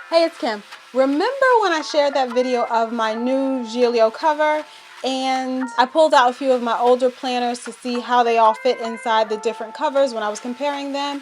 Hey, it's Kim. Remember when I shared that video of my new Giglio cover and I pulled out a few of my older planners to see how they all fit inside the different covers when I was comparing them?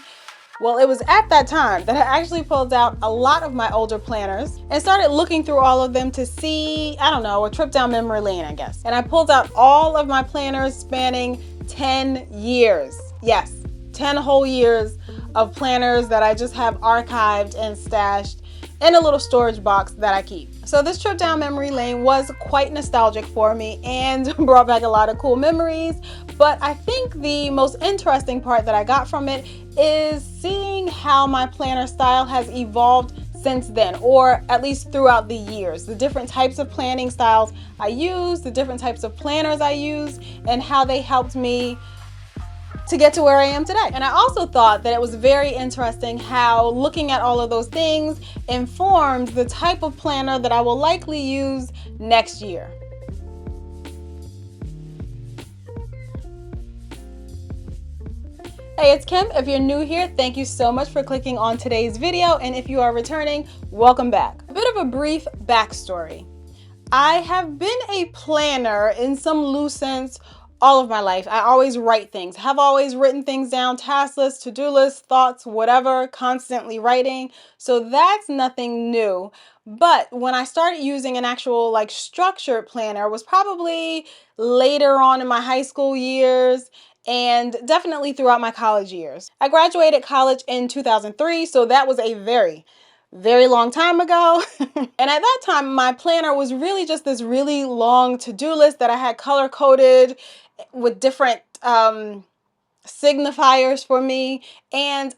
Well, it was at that time that I actually pulled out a lot of my older planners and started looking through all of them to see, I don't know, a trip down memory lane, I guess. And I pulled out all of my planners spanning 10 years. Yes, 10 whole years of planners that I just have archived and stashed in a little storage box that I keep. So this trip down memory lane was quite nostalgic for me and brought back a lot of cool memories. But I think the most interesting part that I got from it is seeing how my planner style has evolved since then, or at least throughout the years. The different types of planning styles I use, the different types of planners I use, and how they helped me to get to where I am today. And I also thought that it was very interesting how looking at all of those things informed the type of planner that I will likely use next year. Hey, it's Kim. If you're new here, thank you so much for clicking on today's video. And if you are returning, welcome back. A bit of a brief backstory. I have been a planner in some loose sense all of my life. I always write things, have always written things down, task lists, to-do lists, thoughts, whatever, constantly writing. So that's nothing new. But when I started using an actual structured planner was probably later on in my high school years and definitely throughout my college years. I graduated college in 2003, so that was a very long time ago. And at that time, my planner was really just this really long to-do list that I had color coded with different signifiers for me. And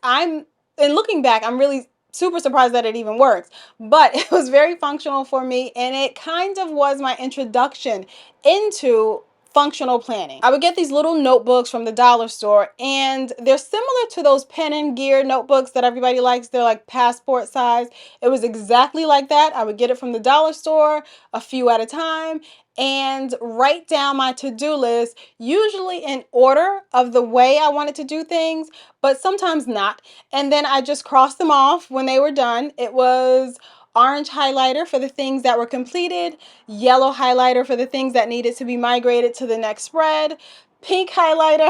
looking back, I'm really super surprised that it even works, but it was very functional for me, and it kind of was my introduction into functional planning. I would get these little notebooks from the dollar store, and they're similar to those pen and gear notebooks that everybody likes. They're like passport size. It was exactly like that. I would get it from the dollar store, a few at a time, and write down my to-do list, usually in order of the way I wanted to do things, but sometimes not. And then I just crossed them off when they were done. It was orange highlighter for the things that were completed, yellow highlighter for the things that needed to be migrated to the next spread, pink highlighter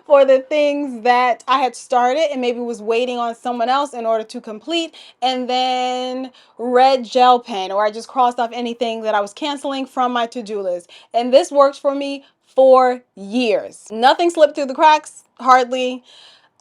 for the things that I had started and maybe was waiting on someone else in order to complete, and then red gel pen, or I just crossed off anything that I was canceling from my to-do list. And this worked for me for years. Nothing slipped through the cracks, hardly.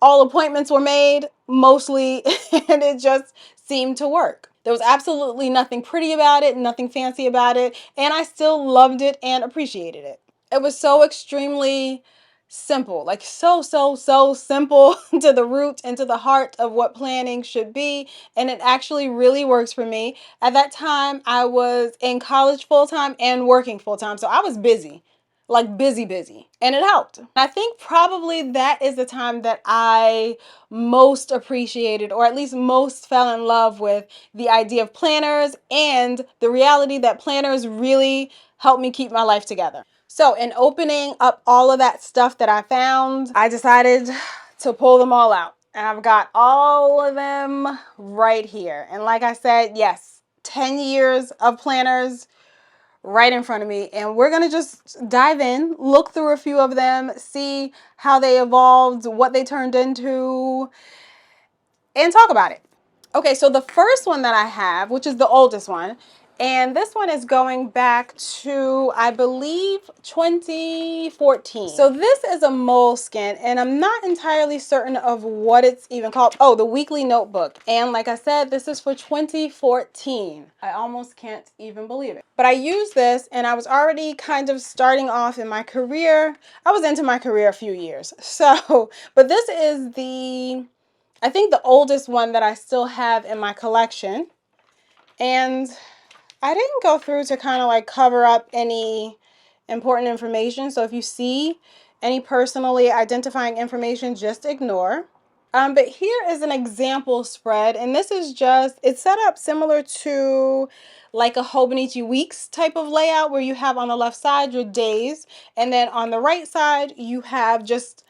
All appointments were made, mostly, and it just seemed to work. There was absolutely nothing pretty about it, nothing fancy about it, and I still loved it and appreciated it. It was so extremely simple, like so simple to the root and to the heart of what planning should be, and it actually really works for me. At that time, I was in college full-time and working full-time, so I was busy. Like busy, and it helped. I think probably that is the time that I most appreciated, or at least most fell in love with, the idea of planners and the reality that planners really help me keep my life together. So in opening up all of that stuff that I found, I decided to pull them all out, and I've got all of them right here. And like I said, yes, 10 years of planners right in front of me, and we're gonna just dive in, look through a few of them, see how they evolved, what they turned into, and talk about it. Okay, so the first one that I have, which is the oldest one, and this one is going back to, I believe, 2014. So this is a moleskin, and I'm not entirely certain of what it's even called. Oh, the weekly notebook. And like I said, this is for 2014. I almost can't even believe it. But I used this, and I was already kind of starting off in my career. I was into my career a few years. So, but this is I think the oldest one that I still have in my collection. And I didn't go through to kind of cover up any important information. So if you see any personally identifying information, just ignore. But here is an example spread, and this is it's set up similar to like a Hobonichi Weeks type of layout, where you have on the left side your days, and then on the right side you have just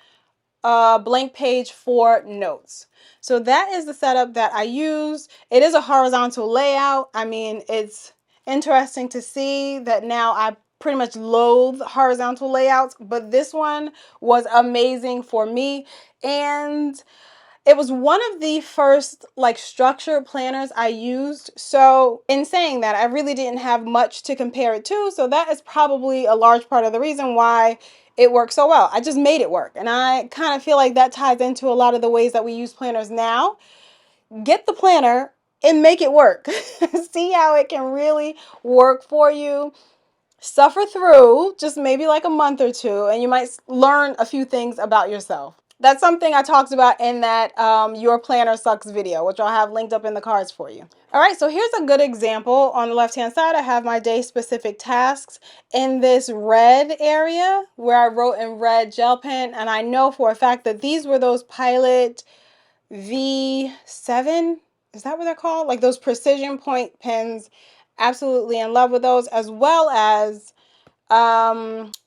a blank page for notes. So that is the setup that I use. It is a horizontal layout. I mean, it's interesting to see that now I pretty much loathe horizontal layouts, but this one was amazing for me. And it was one of the first like structured planners I used. So in saying that, I really didn't have much to compare it to. So that is probably a large part of the reason why it worked so well. I just made it work. And I kind of feel like that ties into a lot of the ways that we use planners now. Get the planner and make it work. See how it can really work for you. Suffer through just maybe like a month or two, and you might learn a few things about yourself. That's something I talked about in that Your Planner Sucks video, which I'll have linked up in the cards for you. All right, so here's a good example. On the left-hand side, I have my day-specific tasks in this red area where I wrote in red gel pen, and I know for a fact that these were those Pilot V7, is that what they're called? Like those precision point pens. Absolutely in love with those, as well as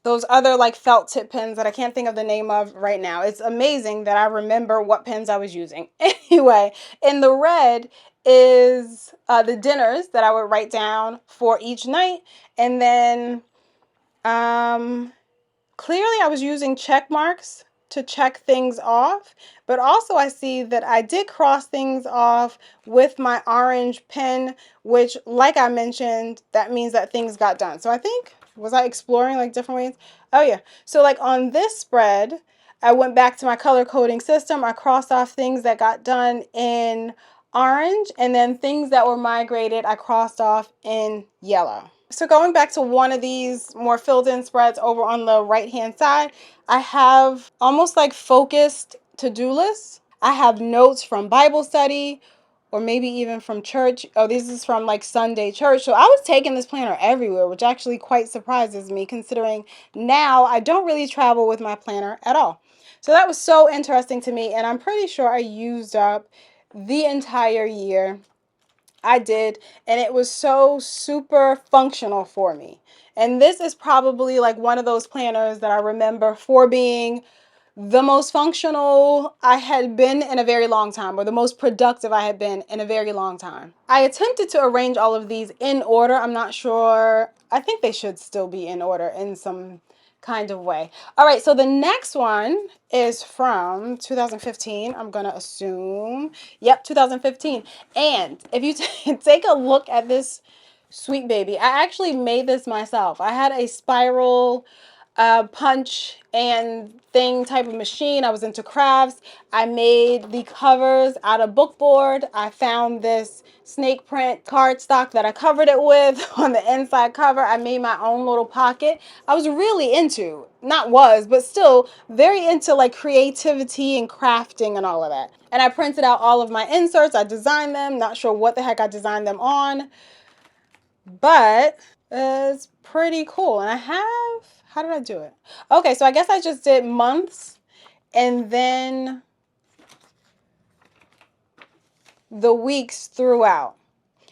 those other like felt tip pens that I can't think of the name of right now. It's amazing that I remember what pens I was using. Anyway, in the red is the dinners that I would write down for each night, and then clearly I was using check marks to check things off, but also I see that I did cross things off with my orange pen, which, like I mentioned, that means that things got done. So I think, was I exploring like different ways? Oh yeah. So like on this spread, I went back to my color coding system. I crossed off things that got done in orange, and then things that were migrated, I crossed off in yellow. So going back to one of these more filled in spreads over on the right hand side, I have almost like focused to-do lists. I have notes from Bible study or maybe even from church. Oh, this is from like Sunday church. So I was taking this planner everywhere, which actually quite surprises me considering now I don't really travel with my planner at all. So that was so interesting to me, and I'm pretty sure I used up the entire year. I did, and it was so super functional for me. And this is probably like one of those planners that I remember for being the most functional I had been in a very long time, or the most productive I had been in a very long time. I attempted to arrange all of these in order. I'm not sure. I think they should still be in order in some kind of way. All right, so the next one is from 2015. I'm gonna assume, yep, 2015. And if you take a look at this sweet baby, I actually made this myself. I had a spiral punch and thing type of machine. I was into crafts. I made the covers out of bookboard. I found this snake print cardstock that I covered it with on the inside cover. I made my own little pocket. I was really into, not was, but still very into like creativity and crafting and all of that. And I printed out all of my inserts. I designed them. Not sure what the heck I designed them on, but it's pretty cool. And I have, how did I do it? Okay, so I guess I just did months and then the weeks throughout.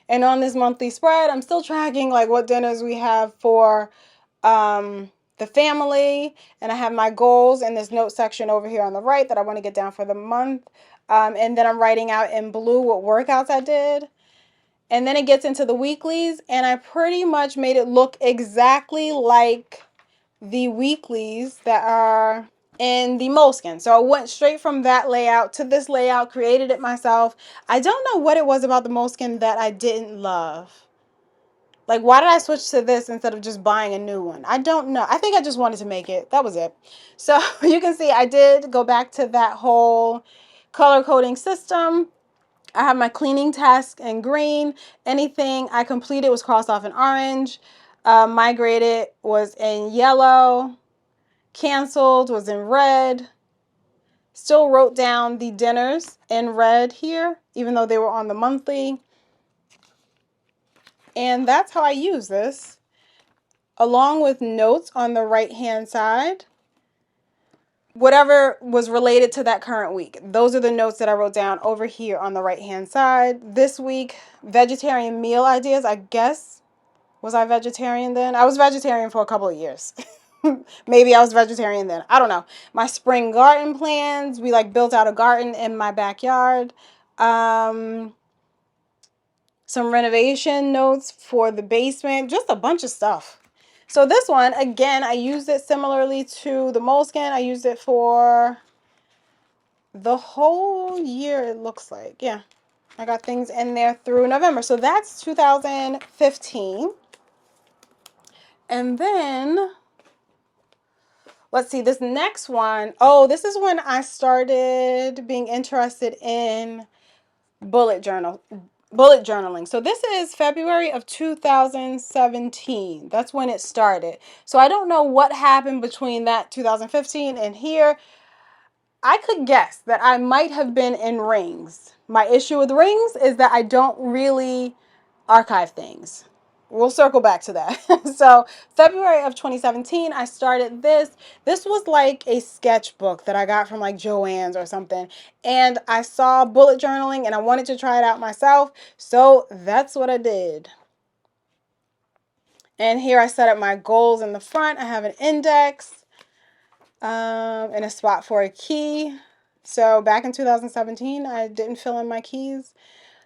And on this monthly spread, I'm still tracking like what dinners we have for the family. And I have my goals in this note section over here on the right that I want to get down for the month. And then I'm writing out in blue what workouts I did. And then it gets into the weeklies, and I pretty much made it look exactly like the weeklies that are in the Moleskine. So I went straight from that layout to this layout, created it myself. I don't know what it was about the Moleskine that I didn't love. Like, why did I switch to this instead of just buying a new one? I don't know. I think I just wanted to make it. That was it. So you can see I did go back to that whole color coding system. I have my cleaning task in green. Anything I completed was crossed off in orange. Migrated was in yellow. Canceled was in red. Still wrote down the dinners in red here, even though they were on the monthly. And that's how I use this, along with notes on the right-hand side. Whatever was related to that current week. Those are the notes that I wrote down over here on the right-hand side. This week, vegetarian meal ideas. I guess, was I vegetarian then? I was vegetarian for a couple of years. Maybe I was vegetarian then. I don't know. My spring garden plans. We like built out a garden in my backyard. Some renovation notes for the basement. Just a bunch of stuff. So this one, again, I used it similarly to the moleskin. I used it for the whole year, it looks like. Yeah. I got things in there through November. So that's 2015. And then, let's see, this next one. Oh, this is when I started being interested in bullet journaling. So this is February of 2017. That's when it started. So I don't know what happened between that 2015 and here. I could guess that I might have been in rings. My issue with rings is that I don't really archive things. We'll circle back to that. So February of 2017, I started this. This was like a sketchbook that I got from like Joann's or something. And I saw bullet journaling and I wanted to try it out myself. So that's what I did. And here I set up my goals in the front. I have an index and a spot for a key. So back in 2017, I didn't fill in my keys,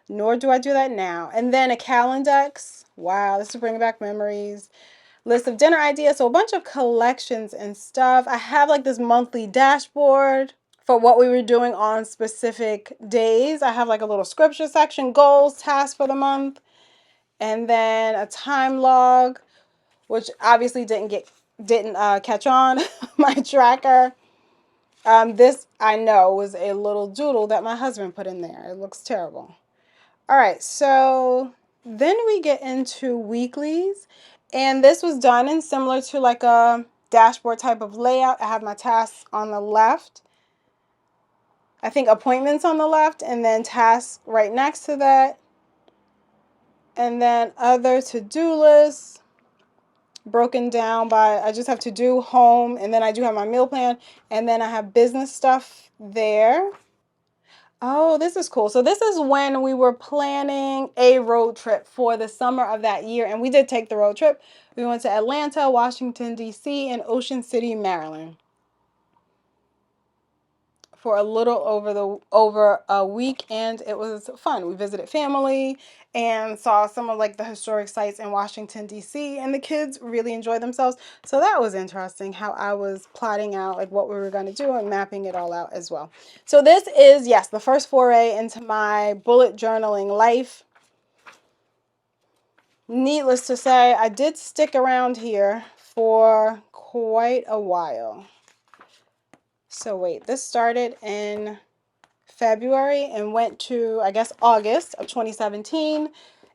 nor do I do that now. And then a Calendex. Wow, this is bringing back memories. List of dinner ideas. So a bunch of collections and stuff. I have like this monthly dashboard for what we were doing on specific days. I have like a little scripture section, goals, tasks for the month, and then a time log, which obviously didn't catch on my tracker. This I know was a little doodle that my husband put in there. It looks terrible. All right, so then we get into weeklies, and this was done in similar to like a dashboard type of layout. I have my tasks on the left. I think appointments on the left, and then tasks right next to that. And then other to-do lists broken down by, I just have to do home, and then I do have my meal plan, and then I have business stuff there. Oh, this is cool. So this is when we were planning a road trip for the summer of that year, and we did take the road trip. We went to Atlanta, Washington, D.C., and Ocean City, Maryland for a little over a week, and it was fun. We visited family and saw some of like the historic sites in Washington, D.C., and the kids really enjoyed themselves. So that was interesting how I was plotting out like what we were going to do and mapping it all out as well. So this is, yes, the first foray into my bullet journaling life. Needless to say, I did stick around here for quite a while. So wait, this started in February and went to, I guess, August of 2017.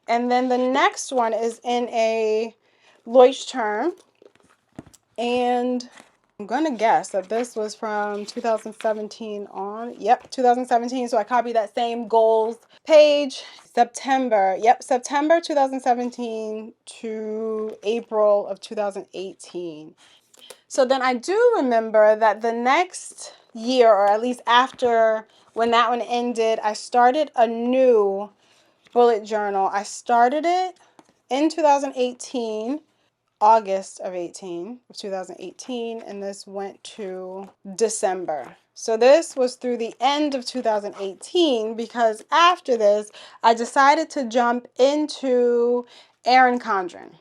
And then the next one is in a Leuchtturm. And I'm going to guess that this was from 2017 on. Yep, 2017. So I copied that same goals page. September. Yep, September 2017 to April of 2018. So then I do remember that the next year, or at least after when that one ended, I started a new bullet journal. I started it in 2018, August of 2018, and this went to December. So this was through the end of 2018 because after this, I decided to jump into Erin Condren.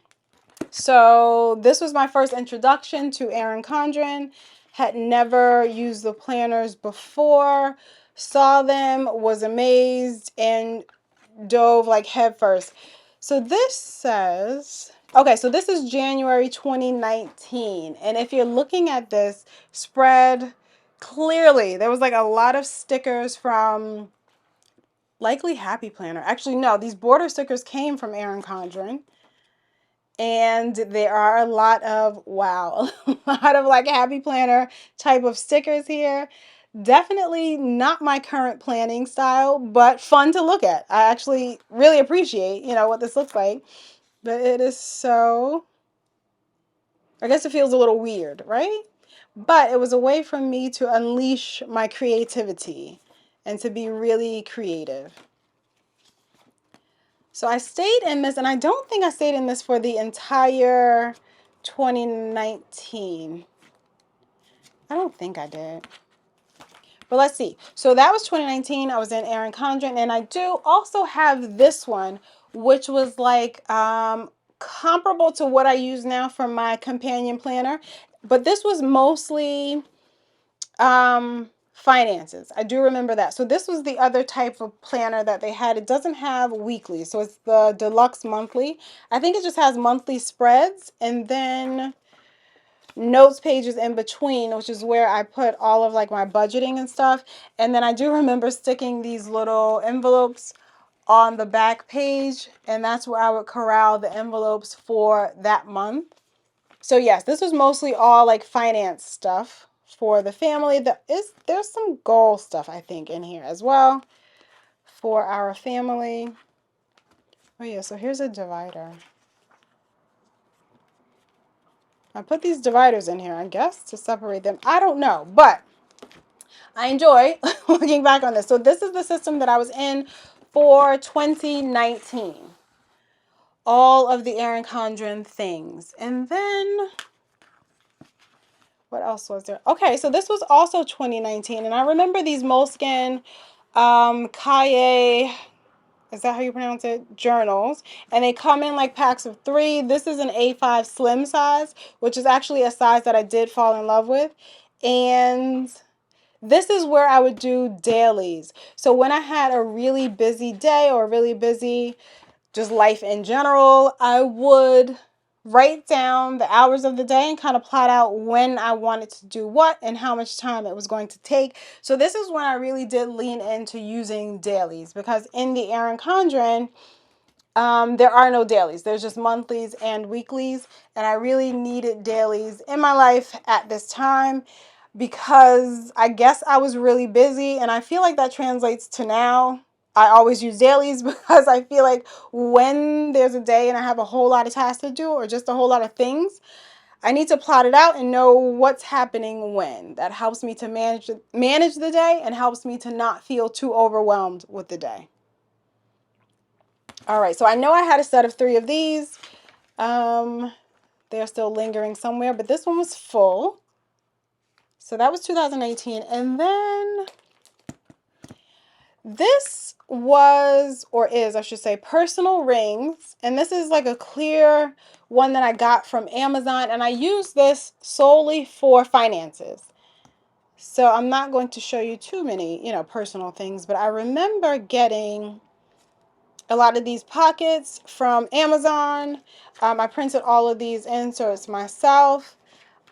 So this was my first introduction to Erin Condren. Had never used the planners before, saw them, was amazed, and dove like headfirst. So this says, okay, so this is January 2019. And if you're looking at this spread, clearly there was like a lot of stickers from likely Happy Planner. Actually, no, these border stickers came from Erin Condren. And there are a lot of, wow, a lot of like Happy Planner type of stickers here. Definitely not my current planning style, but fun to look at. I actually really appreciate, what this looks like. But it is so, I guess it feels a little weird, right? But it was a way for me to unleash my creativity and to be really creative. So I stayed in this, and I don't think I stayed in this for the entire 2019. I don't think I did. But let's see. So that was 2019. I was in Erin Condren. And I do also have this one, which was like comparable to what I use now for my companion planner. But this was mostly finances. I do remember that. So this was the other type of planner that they had. It doesn't have weekly. So it's the deluxe monthly. I think it just has monthly spreads and then notes pages in between, which is where I put all of like my budgeting and stuff. And then I do remember sticking these little envelopes on the back page, and that's where I would corral the envelopes for that month. So yes, this was mostly all like finance stuff for the family. There's some goal stuff I think in here as well for our family. Oh yeah, so here's a divider. I put these dividers in here, I guess, to separate them. I don't know, but I enjoy looking back on this. So this is the system that I was in for 2019. All of the Erin Condren things. And then, what else was there? Okay, so this was also 2019. And I remember these Moleskine Kaye, is that how you pronounce it? Journals. And they come in like packs of 3. This is an A5 slim size, which is actually a size that I did fall in love with. And this is where I would do dailies. So when I had a really busy day or really busy just life in general, I would write down the hours of the day and kind of plot out when I wanted to do what and how much time it was going to take. So this is when I really did lean into using dailies, because in the Erin Condren, there are no dailies. There's just monthlies and weeklies. And I really needed dailies in my life at this time because I guess I was really busy, and I feel like that translates to now. I always use dailies because I feel like when there's a day and I have a whole lot of tasks to do or just a whole lot of things, I need to plot it out and know what's happening when. That helps me to manage the day and helps me to not feel too overwhelmed with the day. All right, so I know I had a set of 3 of these. They're still lingering somewhere, but this one was full. So that was 2018. And then this was, or is, I should say, personal rings. And this is like a clear one that I got from Amazon. And I use this solely for finances. So I'm not going to show you too many, personal things. But I remember getting a lot of these pockets from Amazon. I printed all of these in, so it's myself.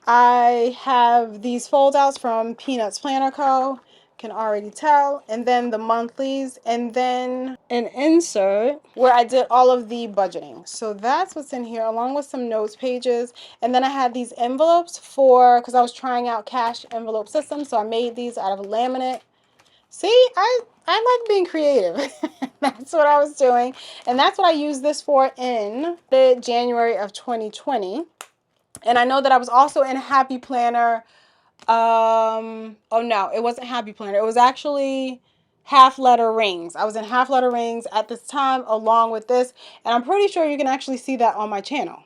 I have these fold outs from Peanuts Planner Co. Can already tell. And then the monthlies. And then an insert where I did all of the budgeting. So that's what's in here, along with some notes pages. And then I had these envelopes because I was trying out cash envelope systems. So I made these out of laminate. See, I like being creative. That's what I was doing. And that's what I used this for in the January of 2020. And I know that I was also in Happy Planner. Oh no, it wasn't Happy Planner. It was actually Half Letter Rings. I was in Half Letter Rings at this time along with this. And I'm pretty sure you can actually see that on my channel.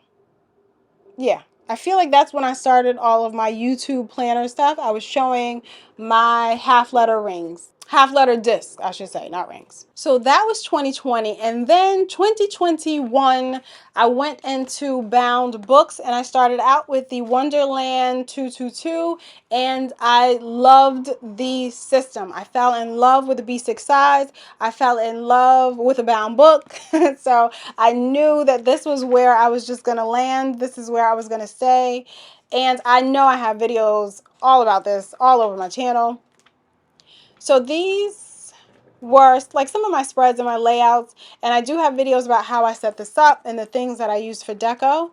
Yeah. I feel like that's when I started all of my YouTube planner stuff. I was showing my half letter rings. Half letter discs, I should say, not rings. So that was 2020. And then 2021, I went into bound books and I started out with the Wonderland 222. And I loved the system. I fell in love with the B6 size. I fell in love with a bound book. So I knew that this was where I was just going to land. This is where I was going to stay. And I know I have videos all about this all over my channel. So these were like some of my spreads and my layouts. And I do have videos about how I set this up and the things that I used for deco.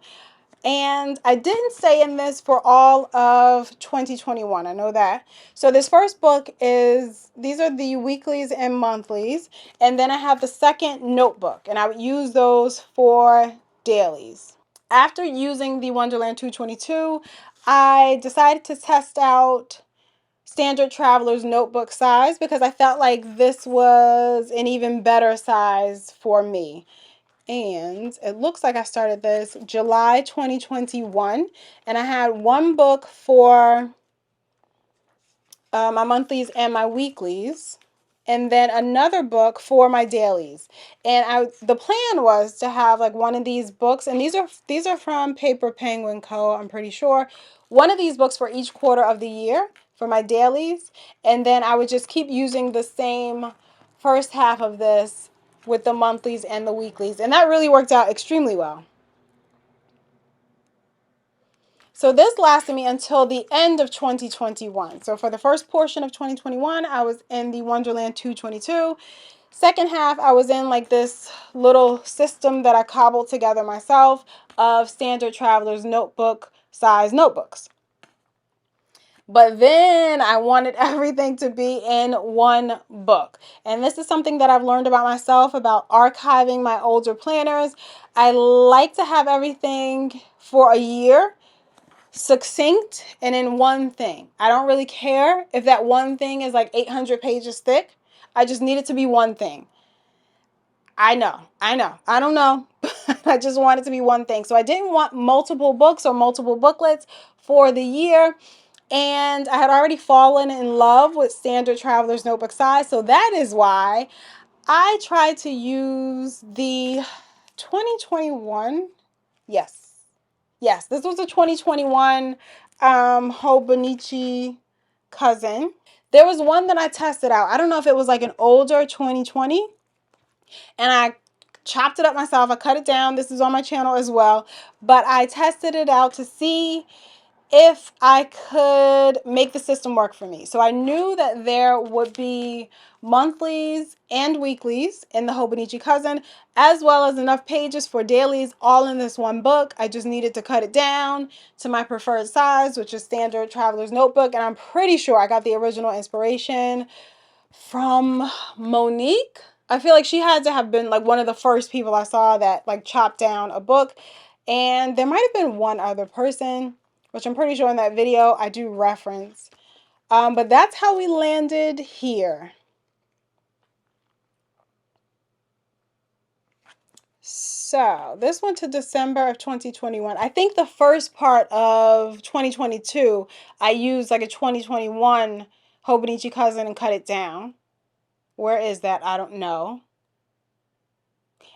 And I didn't stay in this for all of 2021. I know that. So this first book these are the weeklies and monthlies. And then I have the second notebook. And I would use those for dailies. After using the Wonderland 222, I decided to test out Standard Traveler's notebook size because I felt like this was an even better size for me. And it looks like I started this July 2021, and I had one book for my monthlies and my weeklies, and then another book for my dailies. And the plan was to have like one of these books, and these are from Paper Penguin Co. I'm pretty sure. One of these books for each quarter of the year for my dailies, and then I would just keep using the same first half of this with the monthlies and the weeklies, and that really worked out extremely well. So this lasted me until the end of 2021. So for the first portion of 2021, I was in the Wonderland 222. Second half, I was in like this little system that I cobbled together myself of standard traveler's notebook size notebooks. But then I wanted everything to be in one book. And this is something that I've learned about myself about archiving my older planners. I like to have everything for a year succinct and in one thing. I don't really care if that one thing is like 800 pages thick. I just need it to be one thing. I know. I don't know. I just want it to be one thing. So I didn't want multiple books or multiple booklets for the year. And I had already fallen in love with standard traveler's notebook size. So that is why I tried to use the 2021. Yes, this was a 2021 Hobonichi cousin. There was one that I tested out. I don't know if it was like an older 2020. And I chopped it up myself. I cut it down. This is on my channel as well. But I tested it out to see if I could make the system work for me. So I knew that there would be monthlies and weeklies in the Hobonichi Cousin, as well as enough pages for dailies all in this one book. I just needed to cut it down to my preferred size, which is standard traveler's notebook. And I'm pretty sure I got the original inspiration from Monique. I feel like she had to have been like one of the first people I saw that like chopped down a book. And there might have been one other person, which I'm pretty sure in that video I do reference. But that's how we landed here. So this went to December of 2021. I think the first part of 2022, I used like a 2021 Hobonichi Cousin and cut it down. Where is that? I don't know.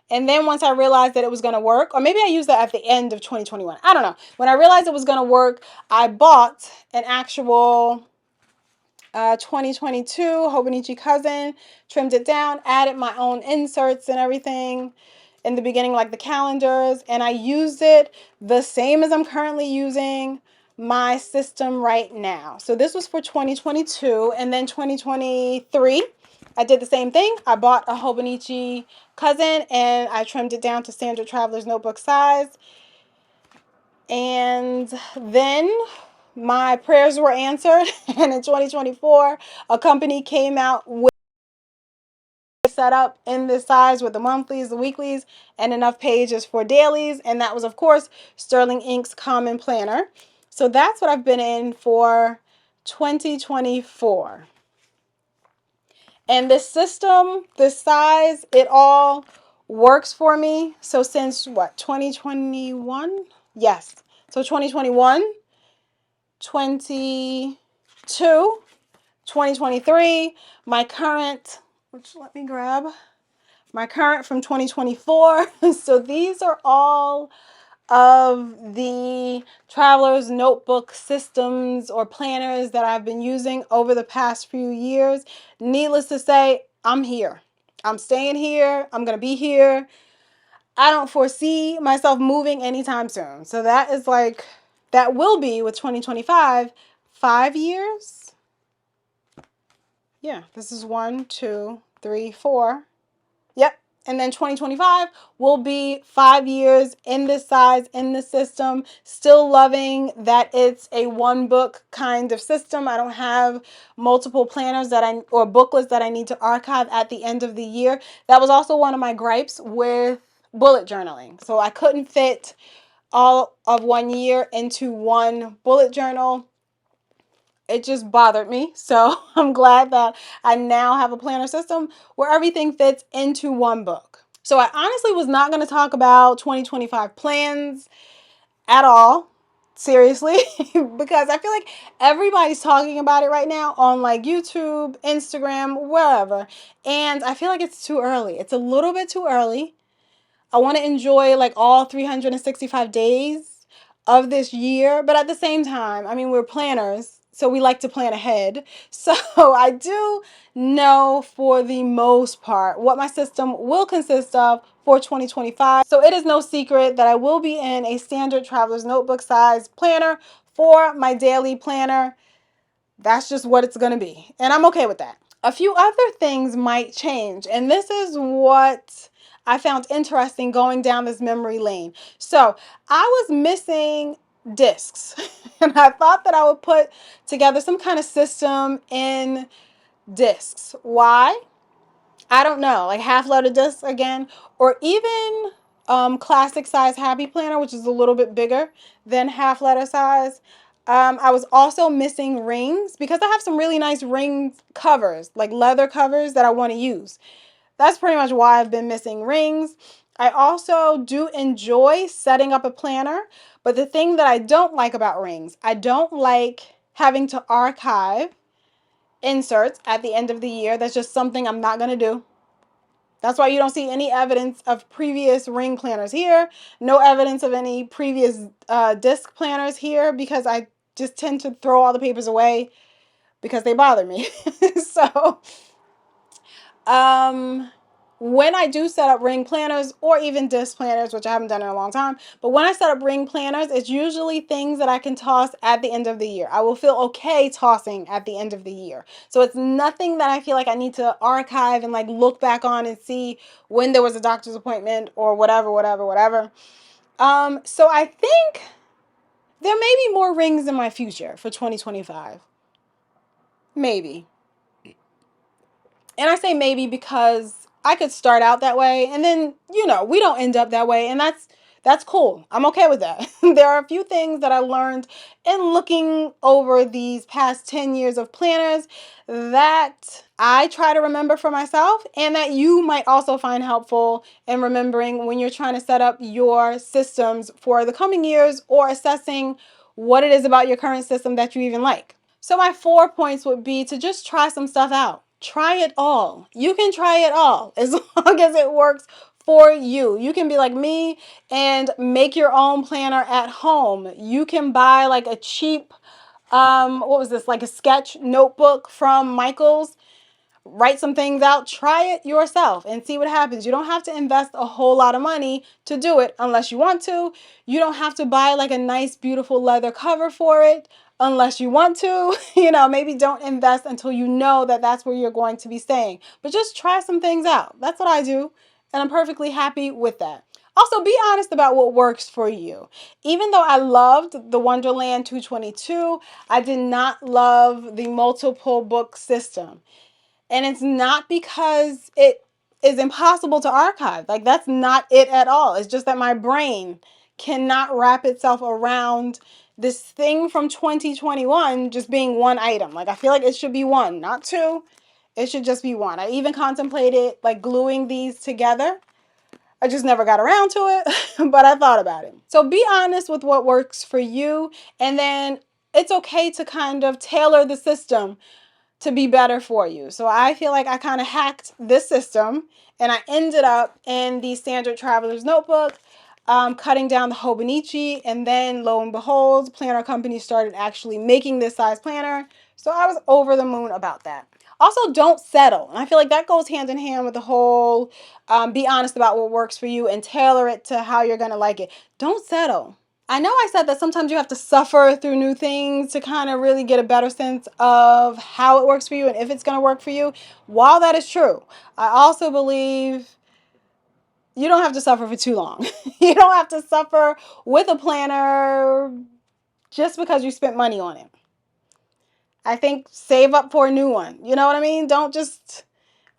And then once I realized that it was going to work, or maybe I used that at the end of 2021. I don't know. When I realized it was going to work, I bought an actual 2022 Hobonichi Cousin, trimmed it down, added my own inserts and everything in the beginning, like the calendars, and I used it the same as I'm currently using my system right now. So this was for 2022, and then 2023, I did the same thing. I bought a Hobonichi Cousin, and I trimmed it down to standard traveler's notebook size. And then my prayers were answered, and in 2024, a company came out with set up in this size with the monthlies, the weeklies, and enough pages for dailies. And that was, of course, Sterling Inc.'s Common Planner. So that's what I've been in for 2024. And this system, this size, it all works for me. So since what, 2021? Yes. So 2021, 22, 2023, my current, which let me grab, my current from 2024. So these are all of the traveler's notebook systems or planners that I've been using over the past few years. Needless to say, I'm here. I'm staying here. I'm going to be here. I don't foresee myself moving anytime soon. So that is like, that will be with 2025, 5 years. Yeah, this is 1, 2, 3, 4. Yep. And then 2025 will be 5 years in this size, in this system. Still loving that it's a one book kind of system. I don't have multiple planners or booklets that I need to archive at the end of the year. That was also one of my gripes with bullet journaling. So I couldn't fit all of 1 year into one bullet journal. It just bothered me. So I'm glad that I now have a planner system where everything fits into one book. So I honestly was not going to talk about 2025 plans at all. Seriously, because I feel like everybody's talking about it right now on like YouTube, Instagram, wherever. And I feel like it's too early. It's a little bit too early. I want to enjoy like all 365 days of this year, but at the same time, I mean, we're planners, so we like to plan ahead. So I do know for the most part what my system will consist of for 2025. So it is no secret that I will be in a standard traveler's notebook size planner for my daily planner. That's just what it's going to be, and I'm okay with that. A few other things might change, and this is what I found interesting going down this memory lane. So I was missing discs, and I thought that I would put together some kind of system in discs. Why? I don't know, like half loaded discs again, or even classic size Happy Planner, which is a little bit bigger than half letter size. I was also missing rings because I have some really nice ring covers, like leather covers that I want to use. That's pretty much why I've been missing rings. I also do enjoy setting up a planner, but the thing that I don't like about rings, I don't like having to archive inserts at the end of the year. That's just something I'm not going to do. That's why you don't see any evidence of previous ring planners here. No evidence of any previous disc planners here, because I just tend to throw all the papers away because they bother me. So when I do set up ring planners or even disc planners, which I haven't done in a long time, but when I set up ring planners, it's usually things that I can toss at the end of the year. I will feel okay tossing at the end of the year. So it's nothing that I feel like I need to archive and like look back on and see when there was a doctor's appointment or whatever. So I think there may be more rings in my future for 2025. Maybe. And I say maybe because I could start out that way and then, we don't end up that way, and that's cool. I'm okay with that. There are a few things that I learned in looking over these past 10 years of planners that I try to remember for myself, and that you might also find helpful in remembering when you're trying to set up your systems for the coming years or assessing what it is about your current system that you even like. So my 4 points would be to just try some stuff out. Try it all. You can try it all as long as it works for you. You can be like me and make your own planner at home. You can buy like a cheap, what was this, like a sketch notebook from Michael's. Write some things out, try it yourself and see what happens. You don't have to invest a whole lot of money to do it unless you want to. You don't have to buy like a nice, beautiful leather cover for it unless you want to. Maybe don't invest until you know that that's where you're going to be staying. But just try some things out. That's what I do, and I'm perfectly happy with that. Also, be honest about what works for you. Even though I loved the Wonderland 222, I did not love the multiple book system. And it's not because it is impossible to archive. Like, that's not it at all. It's just that my brain cannot wrap itself around this thing from 2021 just being one item. Like, I feel like it should be one, not two. It should just be one. I even contemplated like gluing these together. I just never got around to it, but I thought about it. So be honest with what works for you, and then it's okay to kind of tailor the system to be better for you. So I feel like I kind of hacked this system, and I ended up in the standard traveler's notebook, cutting down the Hobonichi, and then lo and behold, planner company started actually making this size planner. So I was over the moon about that. Also, don't settle. And I feel like that goes hand in hand with the whole be honest about what works for you and tailor it to how you're going to like it. Don't settle. I know I said that sometimes you have to suffer through new things to kind of really get a better sense of how it works for you and if it's going to work for you. While that is true, I also believe you don't have to suffer for too long. You don't have to suffer with a planner just because you spent money on it. I think save up for a new one. You know what I mean? Don't just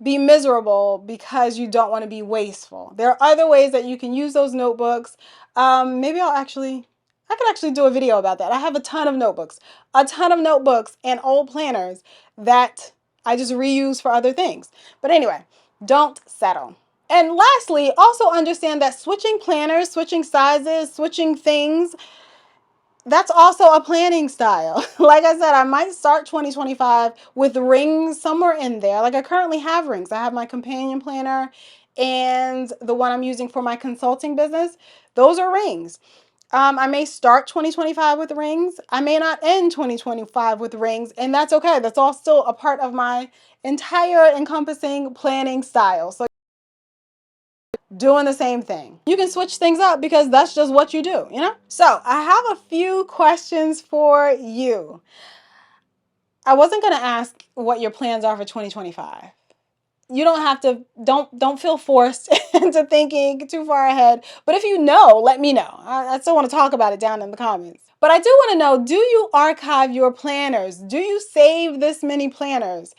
be miserable because you don't want to be wasteful. There are other ways that you can use those notebooks. Maybe I could actually do a video about that. I have a ton of notebooks and old planners that I just reuse for other things. But anyway, don't settle. And lastly, also understand that switching planners, switching sizes, switching things, that's also a planning style. Like I said, I might start 2025 with rings somewhere in there. Like I currently have rings. I have my companion planner and the one I'm using for my consulting business. Those are rings. I may start 2025 with rings. I may not end 2025 with rings, and that's okay. That's all still a part of my entire encompassing planning style. So doing the same thing. You can switch things up because that's just what you do, you know? So I have a few questions for you. I wasn't going to ask what your plans are for 2025. You don't have to, don't feel forced into thinking too far ahead. But if you know, let me know. I still want to talk about it down in the comments. But I do want to know, do you archive your planners? Do you save this many planners?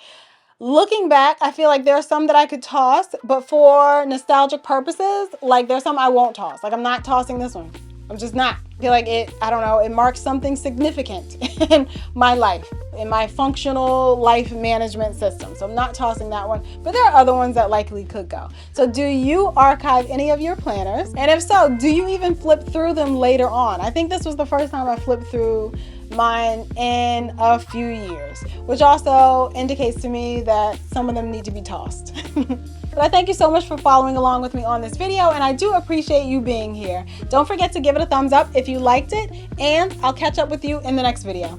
Looking back, I feel like there are some that I could toss, but for nostalgic purposes, like there's some I won't toss. Like I'm not tossing this one. I'm just not. I feel like it, I don't know, it marks something significant in my life, in my functional life management system. So I'm not tossing that one, but there are other ones that likely could go. So do you archive any of your planners? And if so, do you even flip through them later on? I think this was the first time I flipped through mine in a few years, which also indicates to me that some of them need to be tossed. But I thank you so much for following along with me on this video, and I do appreciate you being here. Don't forget to give it a thumbs up if you liked it, and I'll catch up with you in the next video.